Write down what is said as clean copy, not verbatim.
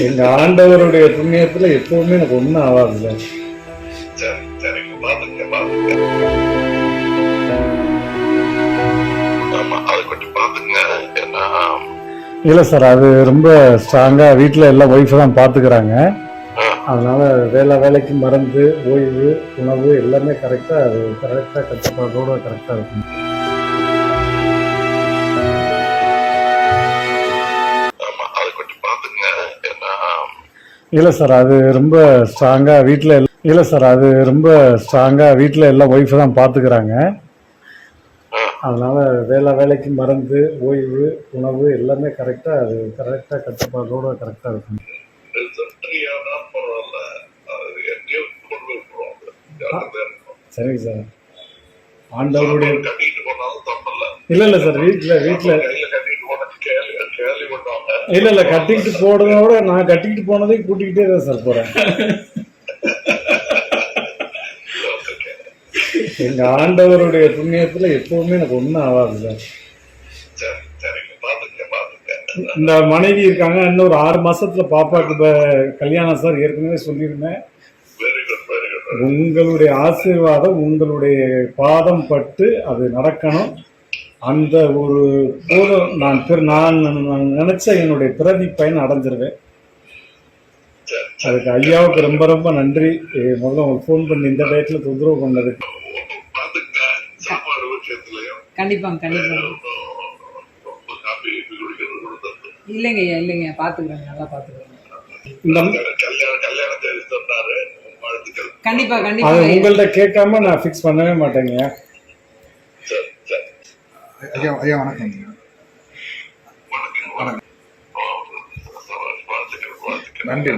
எங்க ஆண்டவருடைய புண்ணியத்துல எப்பவுமே எனக்கு ஒண்ணும் ஆகாதுல்ல. சரி சரிங்க, பாத்துங்க பாத்துங்க. ஆமா, அதை கொஞ்சம் பாத்துங்க. ஏன்னா இல்ல சார், அது ரொம்ப ஸ்ட்ராங்கா வீட்டுல எல்லாம் ஒய்ஃப் தான் பாத்துக்கிறாங்க. அதனால வேலைக்கு மருந்து, ஓய்வு, உணவு எல்லாமே கரெக்டா கட்டுப்பாடோட கரெக்டா இருக்கும். ஆமா, அதை கொஞ்சம் பாத்துங்க. ஏன்னா இல்ல சார், அது ரொம்ப ஸ்ட்ராங்கா வீட்டுல எல்லாம் ஒய்ஃப் தான் பாத்துக்கிறாங்க. அதனால வேலைக்கு மருந்து, ஓய்வு, உணவு எல்லாமே கரெக்டா கட்டுப்பாடோட கரெக்டா இருக்கும். பரவாயில்ல, அது எங்கேயோ கொண்டு போய் விட்டுருவாங்க. சரிங்க சார். ஆண்டவருடைய கட்டிட்டு போனாலும் தப்பில்ல. இல்ல சார், வீட்டுல கையில கட்டிட்டு போன கேள்வி பண்ணுவாங்க. இல்ல கட்டிக்கிட்டு போனதை விட நான் கட்டிக்கிட்டு போனதையும் கூட்டிக்கிட்டே தான் சார் போறேன். எங்க ஆண்டவருடைய புண்ணியத்துல எப்பவுமே எனக்கு ஒண்ணும் ஆகாதுல்ல. சரி சரிங்க, பாத்துங்க பாத்துங்க. இந்த மனைவி இருக்காங்க, இன்னும் ஒரு 6 மாசத்துல பாப்பாக்கு கல்யாணம் சார். ஏற்கனவே சொல்லியிருந்தேன். Very good very good. உங்களுடைய ஆசீர்வாதம், உங்களுடைய பாதம் பட்டு அது நடக்கணும். அந்த ஒரு போதும், நான் நினைச்ச என்னுடைய பிரதி பயன் அடைஞ்சிருவேன். அதுக்கு ஐயாவுக்கு ரொம்ப ரொம்ப நன்றி. முதல்ல உங்களுக்கு ஃபோன் பண்ணி இந்த டயத்துல தொந்தரவு பண்ணதுக்கு. கண்டிப்பாங்க. இல்லைங்க ஐயா, இல்லைங்க, பாத்துக்கிறேங்க, நல்லா பாத்துக்கிறேங்க. கண்டிப்பா உங்கள்ட்ட கேட்காம நான் ஃபிக்ஸ் பண்ணவே மாட்டேங்க. ஐயா வணக்கம். நன்றி.